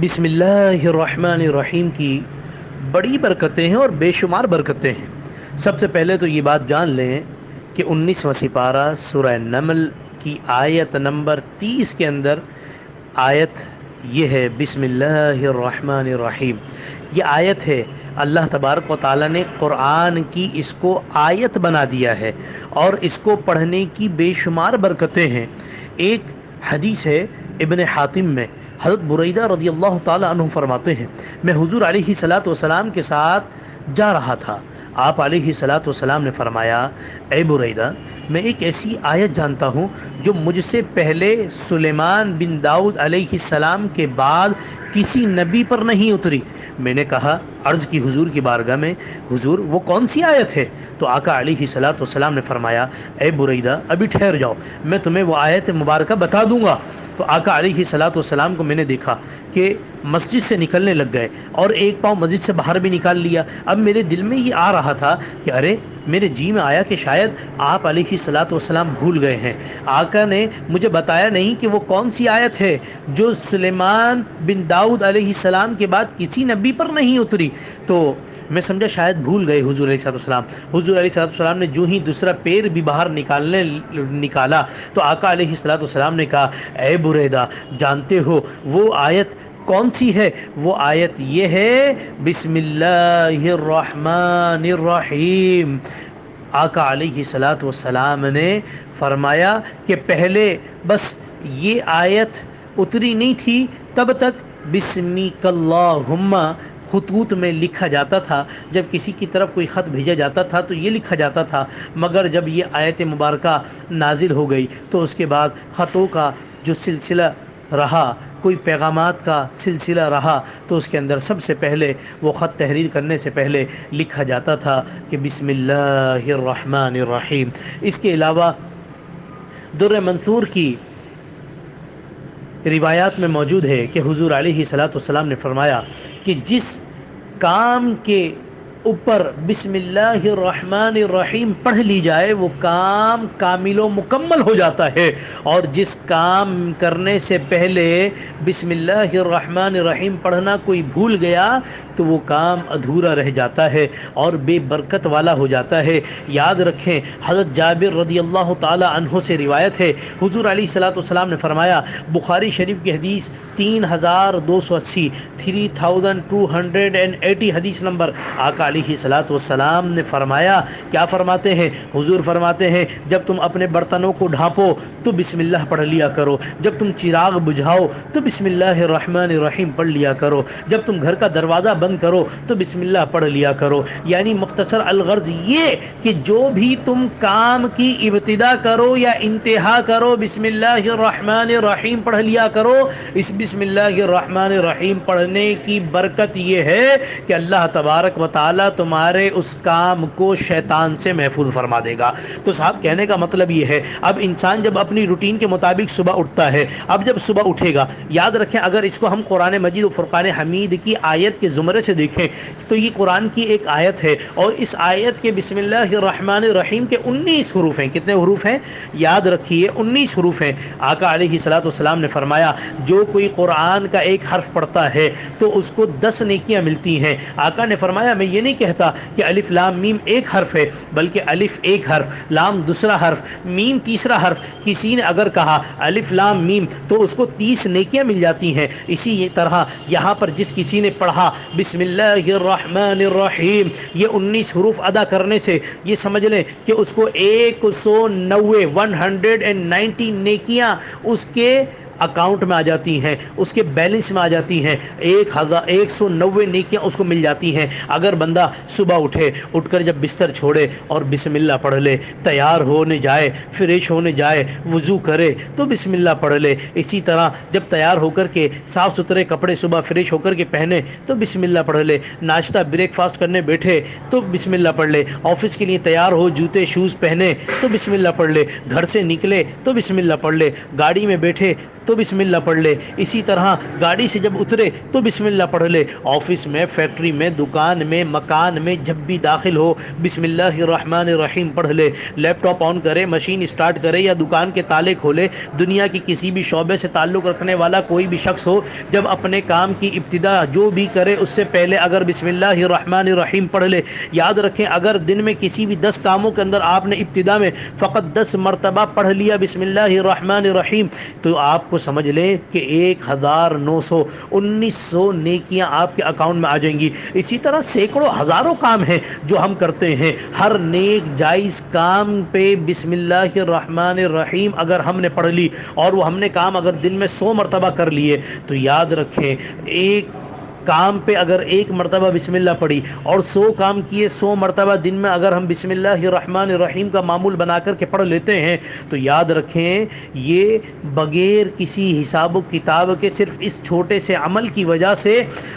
بسم اللہ الرحمن الرحیم کی بڑی برکتیں ہیں اور بے شمار برکتیں ہیں۔ سب سے پہلے تو یہ بات جان لیں کہ 19واں سپارہ سورہ نمل کی آیت نمبر 30 کے اندر آیت یہ ہے بسم اللہ الرحمن الرحیم۔ یہ آیت ہے، اللہ تبارک و تعالیٰ نے قرآن کی اس کو آیت بنا دیا ہے اور اس کو پڑھنے کی بے شمار برکتیں ہیں۔ ایک حدیث ہے ابن حاتم میں، حضرت بریدہ رضی اللہ تعالیٰ عنہ فرماتے ہیں میں حضور علیہ الصلاۃ والسلام کے ساتھ جا رہا تھا، آپ علیہ الصلاۃ والسلام نے فرمایا اے بریدہ، میں ایک ایسی آیت جانتا ہوں جو مجھ سے پہلے سلیمان بن داؤد علیہ السلام کے بعد کسی نبی پر نہیں اتری۔ میں نے کہا، عرض کی حضور کی بارگاہ میں، حضور وہ کون سی آیت ہے؟ تو آقا علیہ الصلاۃ والسلام نے فرمایا اے بریدہ ابھی ٹھہر جاؤ، میں تمہیں وہ آیت مبارکہ بتا دوں گا۔ تو آقا علیہ الصلاۃ والسلام کو میں نے دیکھا کہ مسجد سے نکلنے لگ گئے اور ایک پاؤں مسجد سے باہر بھی نکال لیا۔ اب میرے دل میں یہ آ رہا تھا کہ ارے میرے جی میں آیا کہ شاید آپ علیہ الصلاۃ والسلام بھول گئے ہیں، آقا نے مجھے بتایا نہیں کہ وہ کون سی آیت ہے جو سلیمان بن داؤد علیہ السلام کے بعد کسی نبی پر نہیں اتری۔ تو میں سمجھا شاید بھول گئے حضور علیہ الصلوۃ والسلام۔ حضور علیہ الصلوۃ والسلام نے جو ہی دوسرا پیر بھی باہر نکالا تو آقا علیہ الصلوۃ والسلام نے کہا اے بریدہ، جانتے ہو وہ آیت کون سی ہے؟ وہ آیت یہ ہے بسم اللہ الرحمن الرحیم۔ آقا علیہ الصلوۃ والسلام نے فرمایا کہ پہلے بس یہ آیت اتری نہیں تھی، تب تک بسمک اللہم خطوط میں لکھا جاتا تھا، جب کسی کی طرف کوئی خط بھیجا جاتا تھا تو یہ لکھا جاتا تھا، مگر جب یہ آیت مبارکہ نازل ہو گئی تو اس کے بعد خطوں کا جو سلسلہ رہا، کوئی پیغامات کا سلسلہ رہا، تو اس کے اندر سب سے پہلے وہ خط تحریر کرنے سے پہلے لکھا جاتا تھا کہ بسم اللہ الرحمن الرحیم۔ اس کے علاوہ در منصور کی روایات میں موجود ہے کہ حضور علیہ الصلوۃ والسلام نے فرمایا کہ جس کام کے اوپر بسم اللہ الرحمن الرحیم پڑھ لی جائے وہ کام کامل و مکمل ہو جاتا ہے، اور جس کام کرنے سے پہلے بسم اللہ الرحمن الرحیم پڑھنا کوئی بھول گیا تو وہ کام ادھورا رہ جاتا ہے اور بے برکت والا ہو جاتا ہے۔ یاد رکھیں، حضرت جابر رضی اللہ تعالی عنہ سے روایت ہے، حضور علیہ الصلوۃ والسلام نے فرمایا، بخاری شریف کی حدیث 3280 3280 حدیث نمبر، آقا علیہ الصلوۃ والسلام نے فرمایا، کیا فرماتے ہیں؟ حضور فرماتے ہیں جب تم اپنے برتنوں کو ڈھانپو تو بسم اللہ پڑھ لیا کرو، جب تم چراغ بجھاؤ تو بسم اللہ الرحمن الرحیم پڑھ لیا کرو، جب تم گھر کا دروازہ بند کرو تو بسم اللہ پڑھ لیا کرو۔ یعنی مختصر الغرض یہ کہ جو بھی تم کام کی ابتدا کرو یا انتہا کرو بسم اللہ الرحمن الرحیم پڑھ لیا کرو۔ اس بسم اللہ الرحمن الرحیم پڑھنے کی برکت یہ ہے کہ اللہ تبارک و تعالی تمہارے اس کام کو شیطان سے محفوظ فرما دے گا۔ تو صاحب کہنے کا مطلب یہ ہے، اب انسان جب اپنی روٹین کے مطابق صبح اٹھتا ہے، اب جب صبح اٹھے گا، یاد رکھیں اگر اس کو ہم قرآن مجید و فرقان حمید کی آیت کے زمرے سے دیکھیں تو یہ قرآن کی ایک آیت ہے، اور اس آیت کے بسم اللہ الرحمن الرحیم کے 19 حروف ہیں۔ کتنے حروف ہیں؟ یاد رکھیے 19 حروف ہیں۔ آقا علیہ الصلوۃ والسلام نے فرمایا جو کوئی قرآن کا ایک حرف پڑھتا ہے تو اس کو 10 نیکیاں ملتی ہیں۔ آقا نے فرمایا میں یہ نہیں کہتا کہ الف لام میم ایک حرف ہے، بلکہ الف ایک حرف، لام دوسرا حرف، میم تیسرا حرف۔ کسی نے اگر کہا الف لام میم تو اس کو 30 نیکیاں مل جاتی ہیں۔ اسی طرح یہاں پر جس کسی نے پڑھا بسم اللہ الرحمن الرحیم یہ 19 حروف ادا کرنے سے یہ سمجھ لیں کہ اس کو 190 نیکیاں اس کے اکاؤنٹ میں آ جاتی ہیں، اس کے بیلنس میں آ جاتی ہیں، 190 نیکیاں اس کو مل جاتی ہیں۔ اگر بندہ صبح اٹھ کر جب بستر چھوڑے اور بسم اللہ پڑھ لے، تیار ہونے جائے، فریش ہونے جائے، وضو کرے تو بسم اللہ پڑھ لے۔ اسی طرح جب تیار ہو کر کے صاف ستھرے کپڑے صبح فریش ہو کر کے پہنے تو بسم اللہ پڑھ لے، ناشتہ بریک فاسٹ کرنے بیٹھے تو بسم اللہ پڑھ لے، آفس کے لیے تیار ہو جوتے شوز پہنے تو بسم اللہ پڑھ لے، گھر سے نکلے تو بسم اللہ پڑھ لے، گاڑی میں بیٹھے تو تو بسم اللہ پڑھ لے، اسی طرح گاڑی سے جب اترے تو بسم اللہ پڑھ لے، آفس میں، فیکٹری میں، دکان میں، مکان میں جب بھی داخل ہو بسم اللہ الرحمن الرحیم پڑھ لے، لیپ ٹاپ آن کرے، مشین اسٹارٹ کرے یا دکان کے تالے کھولے، دنیا کی کسی بھی شعبے سے تعلق رکھنے والا کوئی بھی شخص ہو، جب اپنے کام کی ابتدا جو بھی کرے اس سے پہلے اگر بسم اللہ الرحمن الرحیم پڑھ لے، یاد رکھیں اگر دن میں کسی بھی 10 کاموں کے اندر آپ نے ابتدا میں فقط 10 مرتبہ پڑھ لیا بسم اللہ الرحمن الرحیم تو آپ کو سمجھ لیں کہ 1900 نیکیاں آپ کے اکاؤنٹ میں آ جائیں گی۔ اسی طرح سینکڑوں ہزاروں کام ہیں جو ہم کرتے ہیں، ہر نیک جائز کام پہ بسم اللہ الرحمن الرحیم اگر ہم نے پڑھ لی اور وہ ہم نے کام اگر دن میں 100 مرتبہ کر لیے تو یاد رکھیں ایک کام پہ اگر 1 مرتبہ بسم اللہ پڑھی اور 100 کام کیے، 100 مرتبہ دن میں اگر ہم بسم اللہ الرحمن الرحیم کا معمول بنا کر کے پڑھ لیتے ہیں تو یاد رکھیں یہ بغیر کسی حساب و کتاب کے صرف اس چھوٹے سے عمل کی وجہ سے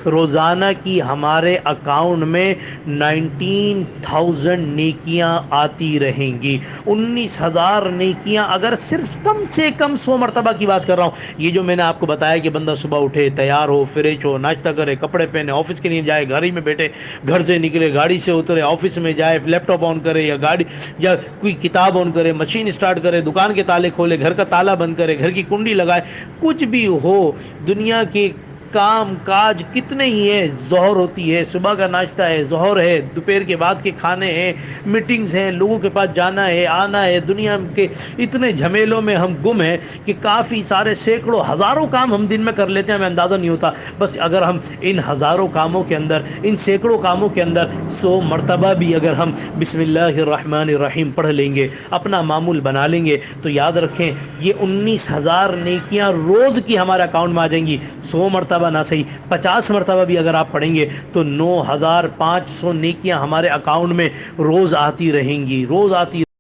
روزانہ کی ہمارے اکاؤنٹ میں 19,000 نیکیاں آتی رہیں گی۔ 19,000 نیکیاں اگر صرف کم سے کم 100 مرتبہ کی بات کر رہا ہوں۔ یہ جو میں نے آپ کو بتایا کہ بندہ صبح اٹھے، تیار ہو، فریش ہو، ناشتہ کرے، کپڑے پہنے، آفس کے لیے جائے، گھر ہی میں بیٹھے، گھر سے نکلے، گاڑی سے اترے، آفس میں جائے، لیپ ٹاپ آن کرے یا گاڑی یا کوئی کتاب آن کرے، مشین اسٹارٹ کرے، دکان کے تالے کھولے، گھر کا تالا بند کرے، گھر کی کنڈی لگائے، کچھ بھی ہو، دنیا کے کام کاج کتنے ہی ہیں، ظہر ہوتی ہے، صبح کا ناشتہ ہے، ظہر ہے، دوپہر کے بعد کے کھانے ہیں، میٹنگز ہیں، لوگوں کے پاس جانا ہے، آنا ہے، دنیا کے اتنے جھمیلوں میں ہم گم ہیں کہ کافی سارے سینکڑوں ہزاروں کام ہم دن میں کر لیتے ہیں، ہمیں اندازہ نہیں ہوتا۔ بس اگر ہم ان ہزاروں کاموں کے اندر، ان سینکڑوں کاموں کے اندر 100 مرتبہ بھی اگر ہم بسم اللہ الرحمن الرحیم پڑھ لیں گے، اپنا معمول بنا لیں گے تو یاد رکھیں یہ 19,000 نیکیاں روز کی ہمارے اکاؤنٹ میں آ جائیں گی۔ 100 مرتبہ نہ صحیح 50 مرتبہ بھی اگر آپ پڑھیں گے تو 9,500 نیکیاں ہمارے اکاؤنٹ میں روز آتی رہیں گی، روز آتی